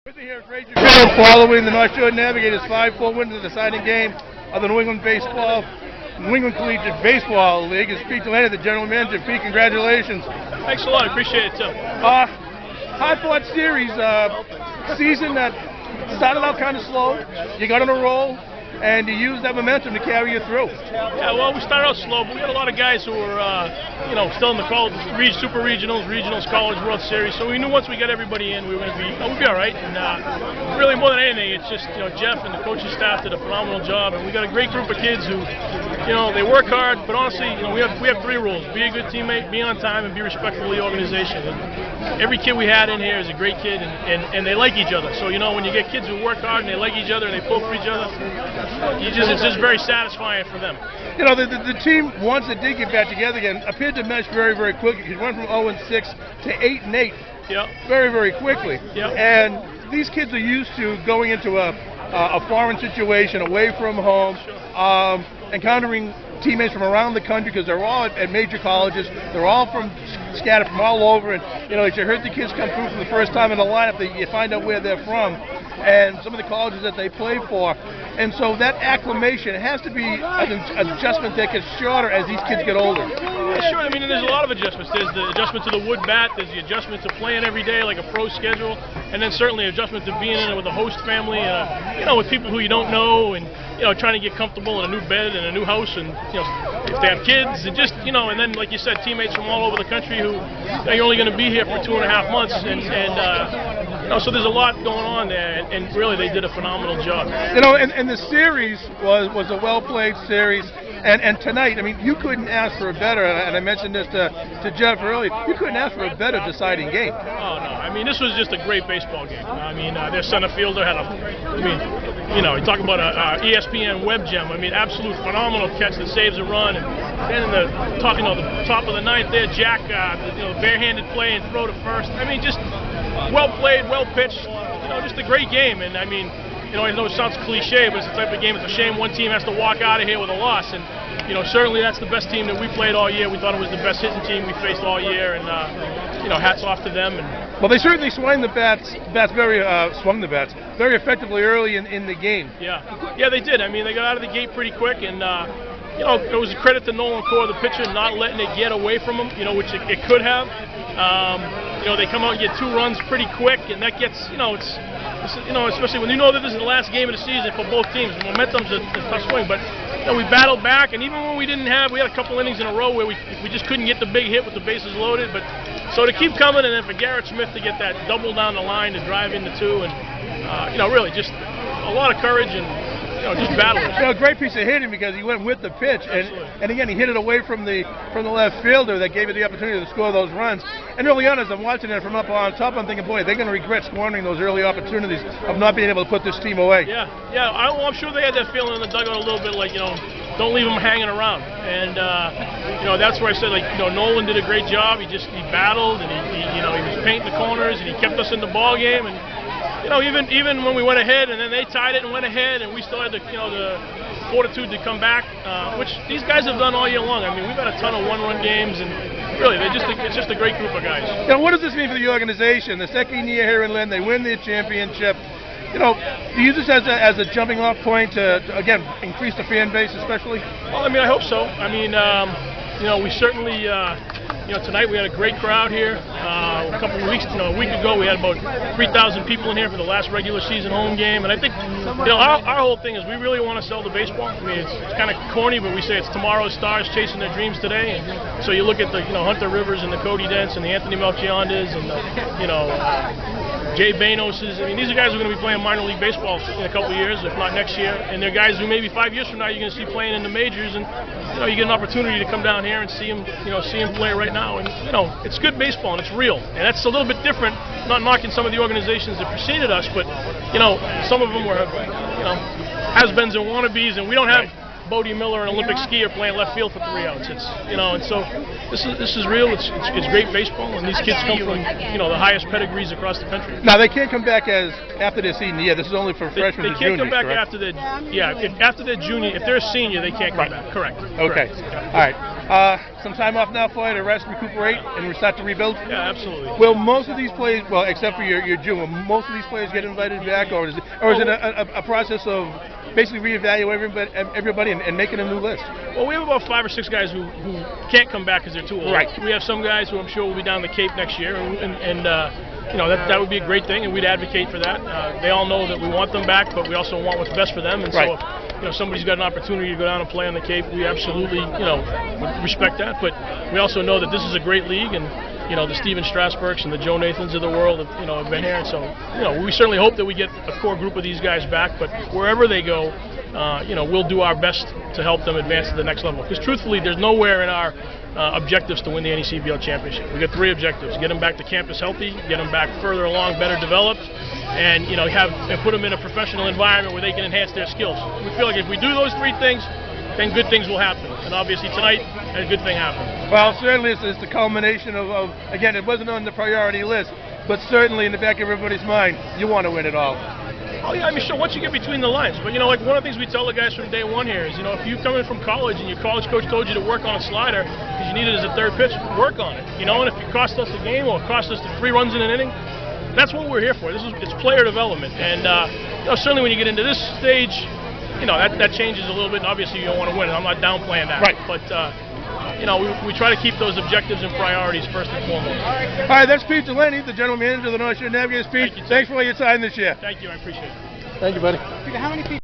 Following the North Shore Navigators' 5-4 win in the deciding game of the New England Collegiate Baseball League is Pete Delani, the general manager. Pete, congratulations. Thanks a lot. I appreciate it, Tim. Hard-fought series, season that started out kind of slow. You got on a roll, and you used that momentum to carry you through. Yeah, well, we started out slow, but we had a lot of guys who were, still in the college, super regionals, college World Series. So we knew once we got everybody in, we were going to be, we'd be all right. And really, more than anything, it's just Jeff and the coaching staff did a phenomenal job, and we got a great group of kids who, they work hard. But honestly, we have 3 rules: be a good teammate, be on time, and be respectful of the organization. And every kid we had in here is a great kid, and they like each other. So when you get kids who work hard and they like each other and they pull for each other, it's just very satisfying for them. The team, once it did get back together again, appeared to mesh very, very quickly. It went from 0-6 to 8-8 very, very quickly. Yep. And these kids are used to going into a foreign situation, away from home, encountering teammates from around the country because they're all at major colleges. They're all scattered from all over. And, as you heard the kids come through for the first time in the lineup, you find out where they're from and some of the colleges that they play for. And so that acclimation has to be an adjustment that gets shorter as these kids get older. Yeah, sure. There's a lot of adjustments. There's the adjustment to the wood bat. There's the adjustment to playing every day like a pro schedule. And then certainly adjustment to being in it with a host family, with people who you don't know, and, trying to get comfortable in a new bed and a new house, and, if they have kids, and just, and then, like you said, teammates from all over the country who you're only going to be here for 2.5 months. So there's a lot going on there, and really they did a phenomenal job. And the series was a well-played series. And tonight, you couldn't ask for a better, and I mentioned this to Jeff earlier, you couldn't ask for a better deciding game. Oh, no. This was just a great baseball game. Their center fielder had you talk about a ESPN web gem. Absolute phenomenal catch that saves a run. And then in the top of the ninth there, Jack, barehanded play and throw to first. Just well played, well pitched. Just a great game. And I know it sounds cliche, but it's the type of game. It's a shame one team has to walk out of here with a loss. And certainly that's the best team that we played all year. We thought it was the best hitting team we faced all year, and hats off to them. Well, they certainly swung the bats very effectively early in the game. Yeah, they did. They got out of the gate pretty quick, and it was a credit to Nolan Core, the pitcher, not letting it get away from him. Which it could have. They come out and get 2 runs pretty quick, and that gets especially when that this is the last game of the season for both teams. The momentum's a tough swing, but we battled back, and even when we had a couple innings in a row where we just couldn't get the big hit with the bases loaded. But so to keep coming, and then for Garrett Smith to get that double down the line to drive into 2, and really just a lot of courage and just battling. Great piece of hitting because he went with the pitch, and again he hit it away from the left fielder that gave you the opportunity to score those runs. And early on, as I'm watching it from up on top, I'm thinking, boy, they're going to regret squandering those early opportunities of not being able to put this team away. Yeah. I'm sure they had that feeling in the dugout a little bit, like don't leave them hanging around. And that's where I said, Nolan did a great job. He battled, and he was painting the corners, and he kept us in the ball game. And even when we went ahead, and then they tied it and went ahead, and we still had the fortitude to come back, which these guys have done all year long. We've had a ton of 1-run games, and really, it's just a great group of guys. What does this mean for the organization? The second year here in Lynn, they win the championship. Do you use this as a jumping off point to again increase the fan base, especially? Well, I hope so. We certainly. Tonight we had a great crowd here. A week ago we had about 3,000 people in here for the last regular season home game, and I think our whole thing is we really want to sell the baseball. It's kind of corny, but we say it's tomorrow's stars chasing their dreams today. And so you look at the Hunter Rivers and the Cody Dents and the Anthony Melchiondas and the Jay Bainoses. These are guys who are going to be playing minor league baseball in a couple of years, if not next year. And they're guys who maybe 5 years from now you're going to see playing in the majors, and you get an opportunity to come down here and see them play right now. And it's good baseball and it's real, and that's a little bit different. Not knocking some of the organizations that preceded us, but some of them were has-beens and wannabes, and we don't have Bodie Miller, an Olympic skier, playing left field for 3 outs. It's and so this is real. It's great baseball, and these kids come from the highest pedigrees across the country. Now they can't come back after their senior year. This is only for freshmen and juniors. They can't come back correct? after their junior. If they're a senior, they can't come back. Correct. Okay. Correct. All right. some time off now for you to rest, recuperate, and we start to rebuild? Yeah, absolutely. Will most of these players, well, except for your June, will most of these players get invited back, or is it a process of basically reevaluating everybody and making a new list? Well, we have about 5 or 6 guys who can't come back because they're too old. Right. We have some guys who I'm sure will be down the Cape next year, and that would be a great thing, and we'd advocate for that. They all know that we want them back, but we also want what's best for them, and so if somebody's got an opportunity to go down and play on the Cape, we absolutely would respect that. But we also know that this is a great league, and the Steven Strasburgs and the Joe Nathans of the world have been here, and so we certainly hope that we get a core group of these guys back. But wherever they go, we'll do our best to help them advance to the next level. Because truthfully, there's nowhere in our objectives to win the NECBL championship. We got 3 objectives: get them back to campus healthy, get them back further along, better developed, and put them in a professional environment where they can enhance their skills. We feel like if we do those 3 things, then good things will happen. And obviously tonight, a good thing happened. Well, certainly it's the culmination of again, it wasn't on the priority list, but certainly in the back of everybody's mind, you want to win it all. Oh yeah, I mean, sure, once you get between the lines. But like one of the things we tell the guys from day one here is, if you come in from college and your college coach told you to work on a slider because you need it as a 3rd pitch, work on it. And if it cost us a game or it cost us 3 runs in an inning, that's what we're here for. It's player development. And certainly when you get into this stage, that changes a little bit. And obviously you don't want to win it. I'm not downplaying that. Right. But we try to keep those objectives and priorities first and foremost. All right, that's Pete Delani, the general manager of the North Shore Navigators. Pete, thanks for all your time this year. Thank you, I appreciate it. Thank you, buddy. Peter, how many people